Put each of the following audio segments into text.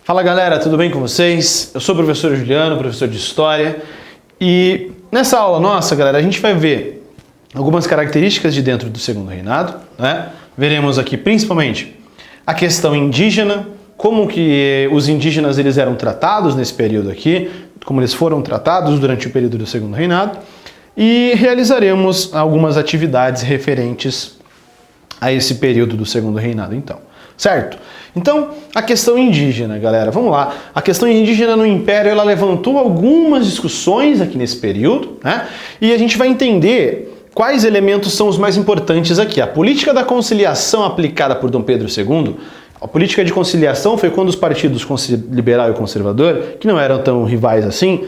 Fala galera, tudo bem com vocês? Eu sou o professor Juliano, professor de História, e nessa aula nossa, galera, a gente vai ver algumas características de dentro do Segundo Reinado, né? Veremos aqui principalmente a questão indígena, como que os indígenas eles eram tratados nesse período aqui, como eles foram tratados durante o período do Segundo Reinado, e realizaremos algumas atividades referentes a esse período do Segundo Reinado, então. Certo? Então, a questão indígena, galera, vamos lá. A questão indígena no Império, ela levantou algumas discussões aqui nesse período, né? E a gente vai entender quais elementos são os mais importantes aqui. A política da conciliação aplicada por Dom Pedro II, a política de conciliação foi quando os partidos liberal e conservador, que não eram tão rivais assim,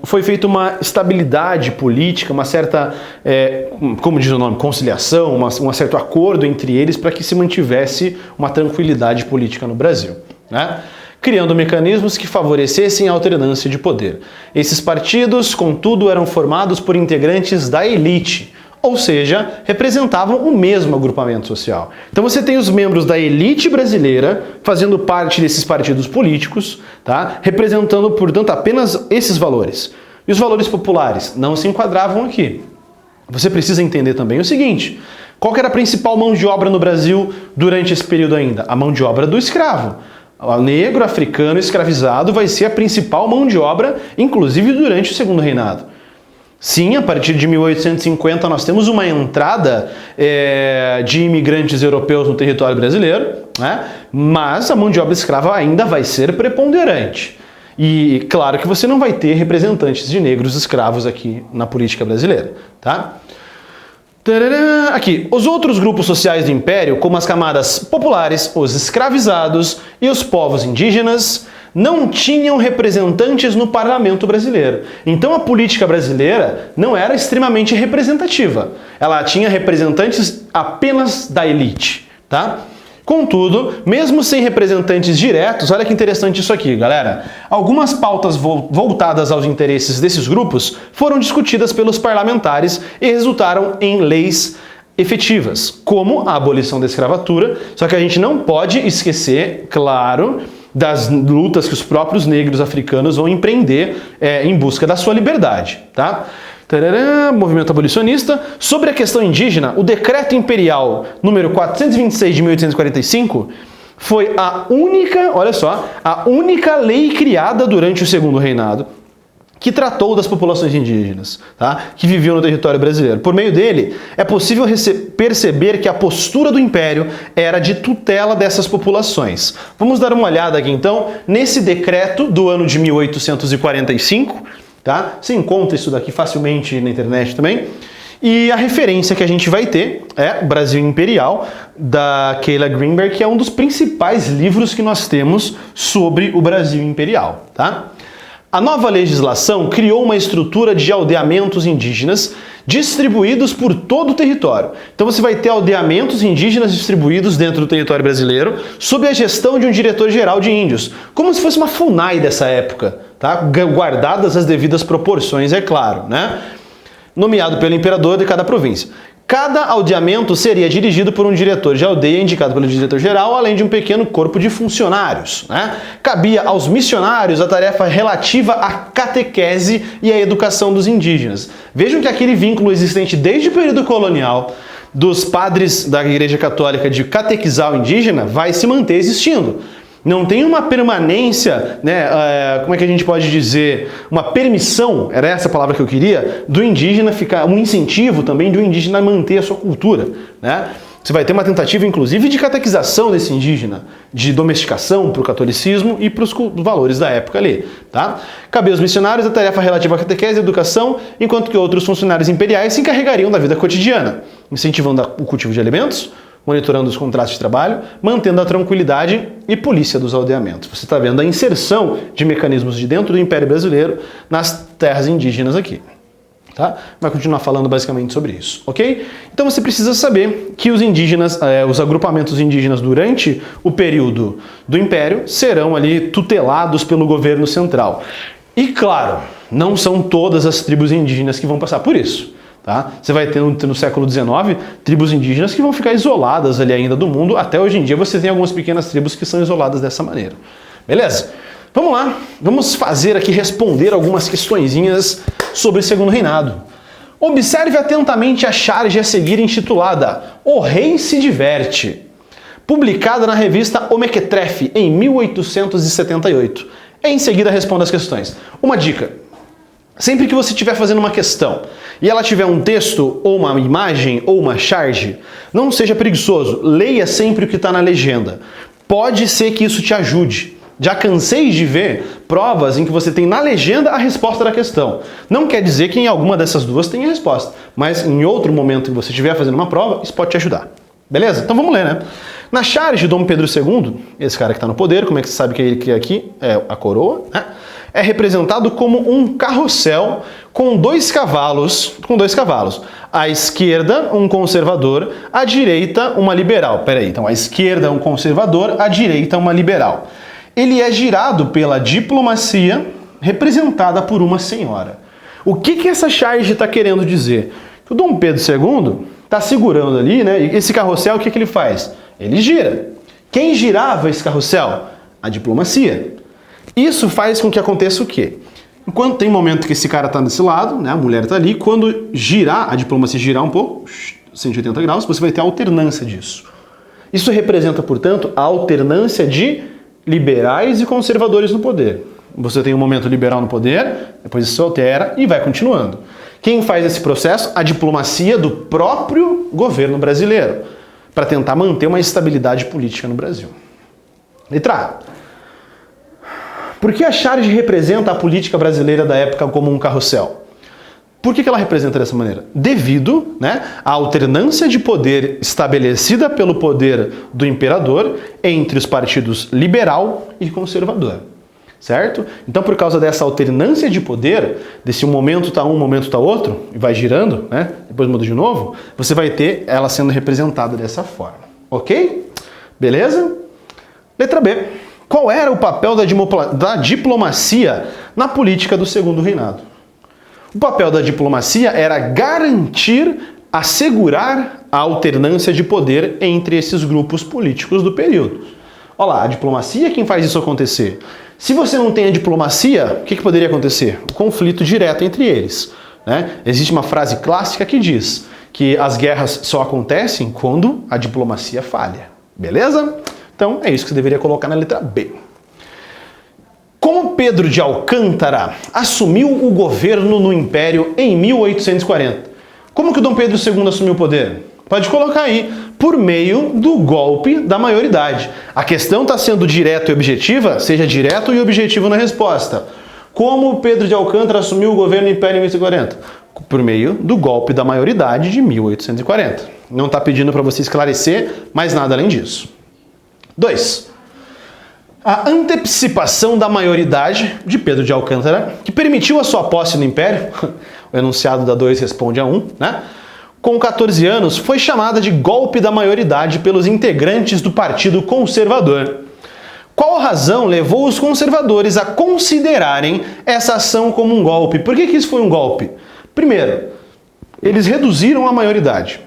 foi feita uma estabilidade política, uma certa, como diz o nome, conciliação, um certo acordo entre eles para que se mantivesse uma tranquilidade política no Brasil, né? Criando mecanismos que favorecessem a alternância de poder. Esses partidos, contudo, eram formados por integrantes da elite, ou seja, representavam o mesmo agrupamento social. Então você tem os membros da elite brasileira fazendo parte desses partidos políticos, tá? Representando, portanto, apenas esses valores. E os valores populares não se enquadravam aqui. Você precisa entender também o seguinte: qual que era a principal mão de obra no Brasil durante esse período ainda? A mão de obra do escravo. O negro, africano, escravizado vai ser a principal mão de obra, inclusive durante o Segundo Reinado. Sim, a partir de 1850 nós temos uma entrada de imigrantes europeus no território brasileiro, né? Mas a mão de obra escrava ainda vai ser preponderante. E claro que você não vai ter representantes de negros escravos aqui na política brasileira, tá? Aqui, os outros grupos sociais do Império, como as camadas populares, os escravizados e os povos indígenas, não tinham representantes no parlamento brasileiro. Então a política brasileira não era extremamente representativa. Ela tinha representantes apenas da elite, tá? Contudo, mesmo sem representantes diretos, olha que interessante isso aqui, galera. Algumas pautas voltadas aos interesses desses grupos foram discutidas pelos parlamentares e resultaram em leis efetivas, como a abolição da escravatura, só que a gente não pode esquecer, claro, das lutas que os próprios negros africanos vão empreender em busca da sua liberdade, tá? Movimento abolicionista. Sobre a questão indígena, o Decreto Imperial número 426 de 1845 foi a única, olha só, a única lei criada durante o Segundo Reinado que tratou das populações indígenas, tá? Que viviam no território brasileiro. Por meio dele, é possível perceber que a postura do Império era de tutela dessas populações. Vamos dar uma olhada aqui, então, nesse decreto do ano de 1845, tá? Você encontra isso daqui facilmente na internet também. E a referência que a gente vai ter é Brasil Imperial, da Keila Greenberg, que é um dos principais livros que nós temos sobre o Brasil Imperial, tá? A nova legislação criou uma estrutura de aldeamentos indígenas distribuídos por todo o território. Então você vai ter aldeamentos indígenas distribuídos dentro do território brasileiro sob a gestão de um diretor-geral de índios, como se fosse uma FUNAI dessa época, tá? Guardadas as devidas proporções, é claro, né? Nomeado pelo imperador de cada província. Cada aldeamento seria dirigido por um diretor de aldeia indicado pelo diretor-geral, além de um pequeno corpo de funcionários, né? Cabia aos missionários a tarefa relativa à catequese e à educação dos indígenas. Vejam que aquele vínculo existente desde o período colonial dos padres da Igreja Católica de catequizar o indígena vai se manter existindo. Não tem uma permanência, né, como é que a gente pode dizer, uma permissão, era essa a palavra que eu queria, do indígena ficar, um incentivo também do indígena manter a sua cultura, né? Você vai ter uma tentativa, inclusive, de catequização desse indígena, de domesticação para o catolicismo e para os valores da época ali, tá? Cabia aos missionários a tarefa relativa à catequese e educação, enquanto que outros funcionários imperiais se encarregariam da vida cotidiana, incentivando o cultivo de alimentos, monitorando os contratos de trabalho, mantendo a tranquilidade e polícia dos aldeamentos. Você está vendo a inserção de mecanismos de dentro do Império Brasileiro nas terras indígenas aqui. Tá? Vai continuar falando basicamente sobre isso, ok? Então você precisa saber que os indígenas, os agrupamentos indígenas durante o período do Império serão ali tutelados pelo governo central. E claro, não são todas as tribos indígenas que vão passar por isso. Tá? Você vai ter no século XIX tribos indígenas que vão ficar isoladas ali ainda do mundo. Até hoje em dia você tem algumas pequenas tribos que são isoladas dessa maneira. Beleza? Vamos lá, vamos fazer aqui, responder algumas questõezinhas sobre o segundo reinado. Observe atentamente a charge a seguir intitulada O Rei se Diverte, publicada na revista O Mequetrefe em 1878. Em seguida responda as questões. Uma dica: sempre que você estiver fazendo uma questão e ela tiver um texto, ou uma imagem, ou uma charge, não seja preguiçoso, leia sempre o que está na legenda. Pode ser que isso te ajude. Já cansei de ver provas em que você tem na legenda a resposta da questão. Não quer dizer que em alguma dessas duas tenha a resposta, mas em outro momento que você estiver fazendo uma prova, isso pode te ajudar. Beleza? Então vamos ler, né? Na charge de Dom Pedro II, esse cara que está no poder, como é que você sabe que ele que aqui é a coroa, né? É representado como um carrossel com dois cavalos. À esquerda, um conservador, à direita, uma liberal. Peraí, então à esquerda, um conservador, à direita, uma liberal. Ele é girado pela diplomacia, representada por uma senhora. O que essa charge está querendo dizer? Que o Dom Pedro II está segurando ali, né? E esse carrossel, o que ele faz? Ele gira. Quem girava esse carrossel? A diplomacia. Isso faz com que aconteça o quê? Enquanto tem momento que esse cara está desse lado, né? A mulher está ali, quando girar, a diplomacia girar um pouco, 180 graus, você vai ter a alternância disso. Isso representa, portanto, a alternância de liberais e conservadores no poder. Você tem um momento liberal no poder, depois isso altera e vai continuando. Quem faz esse processo? A diplomacia do próprio governo brasileiro, para tentar manter uma estabilidade política no Brasil. Letra A. Por que a charge representa a política brasileira da época como um carrossel? Por que ela representa dessa maneira? Devido, né, à alternância de poder estabelecida pelo poder do imperador entre os partidos liberal e conservador. Certo? Então, por causa dessa alternância de poder, desse um momento tá um, momento tá outro, e vai girando, né, depois muda de novo, você vai ter ela sendo representada dessa forma. Ok? Beleza? Letra B. Qual era o papel da diplomacia na política do segundo reinado? O papel da diplomacia era garantir, assegurar a alternância de poder entre esses grupos políticos do período. Olha lá, a diplomacia é quem faz isso acontecer. Se você não tem a diplomacia, o que poderia acontecer? O conflito direto entre eles, né? Existe uma frase clássica que diz que as guerras só acontecem quando a diplomacia falha. Beleza? Então é isso que você deveria colocar na letra B. Como Pedro de Alcântara assumiu o governo no Império em 1840? Como que o Dom Pedro II assumiu o poder? Pode colocar aí, por meio do golpe da maioridade. A questão está sendo direta e objetiva, seja direto e objetivo na resposta. Como Pedro de Alcântara assumiu o governo no Império em 1840? Por meio do golpe da maioridade de 1840. Não está pedindo para você esclarecer mais nada além disso. 2. A antecipação da maioridade de Pedro de Alcântara, que permitiu a sua posse no Império, o enunciado da 2 responde a 1, né? Com 14 anos, foi chamada de golpe da maioridade pelos integrantes do Partido Conservador. Qual razão levou os conservadores a considerarem essa ação como um golpe? Por que isso foi um golpe? Primeiro, eles reduziram a maioridade.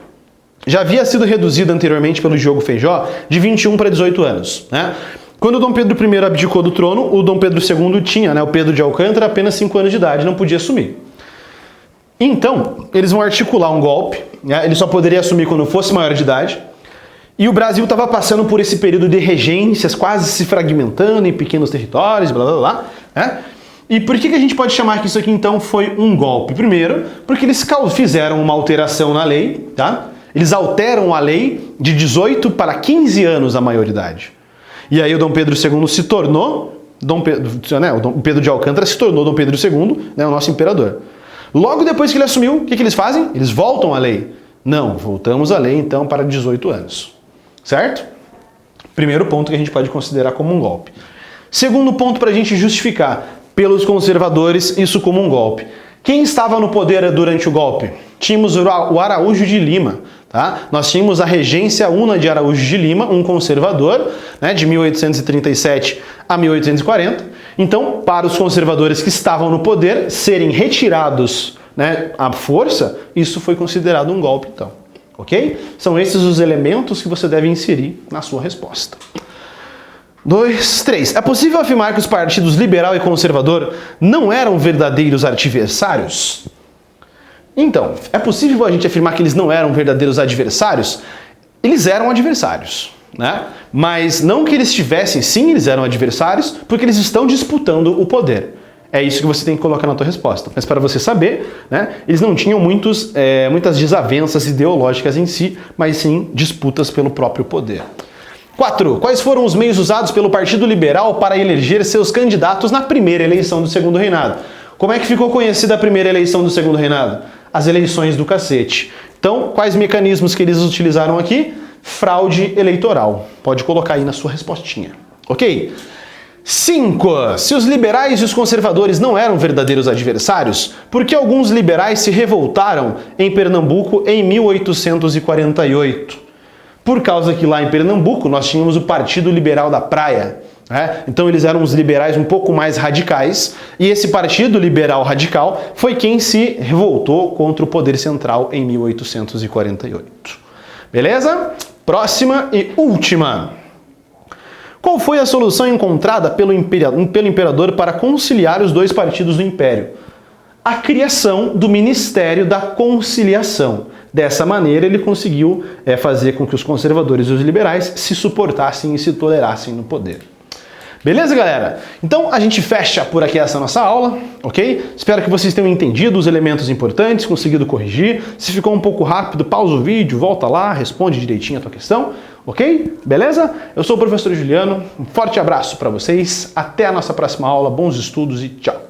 Já havia sido reduzida anteriormente pelo Diogo Feijó de 21 para 18 anos, né? Quando o Dom Pedro I abdicou do trono, o Dom Pedro II tinha, né, o Pedro de Alcântara, apenas 5 anos de idade, não podia assumir. Então, eles vão articular um golpe, né, ele só poderia assumir quando fosse maior de idade, e o Brasil estava passando por esse período de regências, quase se fragmentando em pequenos territórios, blá blá blá, né? E por que a gente pode chamar que isso aqui então foi um golpe? Primeiro, porque eles fizeram uma alteração na lei, tá? Eles alteram a lei de 18 para 15 anos a maioridade. E aí o Dom Pedro II se tornou, o Pedro de Alcântara se tornou Dom Pedro II, né, o nosso imperador. Logo depois que ele assumiu, o que eles fazem? Eles voltam à lei. Não, voltamos à lei então para 18 anos. Certo? Primeiro ponto que a gente pode considerar como um golpe. Segundo ponto para a gente justificar, pelos conservadores, isso como um golpe. Quem estava no poder durante o golpe? Tínhamos o Araújo de Lima. Tá? Nós tínhamos a regência Una de Araújo de Lima, um conservador, né, de 1837 a 1840. Então, para os conservadores que estavam no poder serem retirados, né, à força, isso foi considerado um golpe, então. Ok? São esses os elementos que você deve inserir na sua resposta. 2, 3. É possível afirmar que os partidos liberal e conservador não eram verdadeiros adversários? Então, é possível a gente afirmar que eles não eram verdadeiros adversários? Eles eram adversários, né? Mas não que eles tivessem, sim, eles eram adversários, porque eles estão disputando o poder. É isso que você tem que colocar na tua resposta. Mas para você saber, né, eles não tinham muitas desavenças ideológicas em si, mas sim disputas pelo próprio poder. 4. Quais foram os meios usados pelo Partido Liberal para eleger seus candidatos na primeira eleição do Segundo Reinado? Como é que ficou conhecida a primeira eleição do Segundo Reinado? As eleições do cacete. Então, quais mecanismos que eles utilizaram aqui? Fraude eleitoral. Pode colocar aí na sua respostinha. Ok? 5. Se os liberais e os conservadores não eram verdadeiros adversários, por que alguns liberais se revoltaram em Pernambuco em 1848? Por causa que lá em Pernambuco nós tínhamos o Partido Liberal da Praia. Né? Então eles eram os liberais um pouco mais radicais, e esse Partido Liberal Radical foi quem se revoltou contra o poder central em 1848. Beleza? Próxima e última. Qual foi a solução encontrada pelo imperador para conciliar os dois partidos do império? A criação do Ministério da Conciliação. Dessa maneira, ele conseguiu fazer com que os conservadores e os liberais se suportassem e se tolerassem no poder. Beleza, galera? Então a gente fecha por aqui essa nossa aula, ok? Espero que vocês tenham entendido os elementos importantes, conseguido corrigir. Se ficou um pouco rápido, pausa o vídeo, volta lá, responde direitinho a tua questão, ok? Beleza? Eu sou o professor Juliano, um forte abraço para vocês, até a nossa próxima aula, bons estudos e tchau!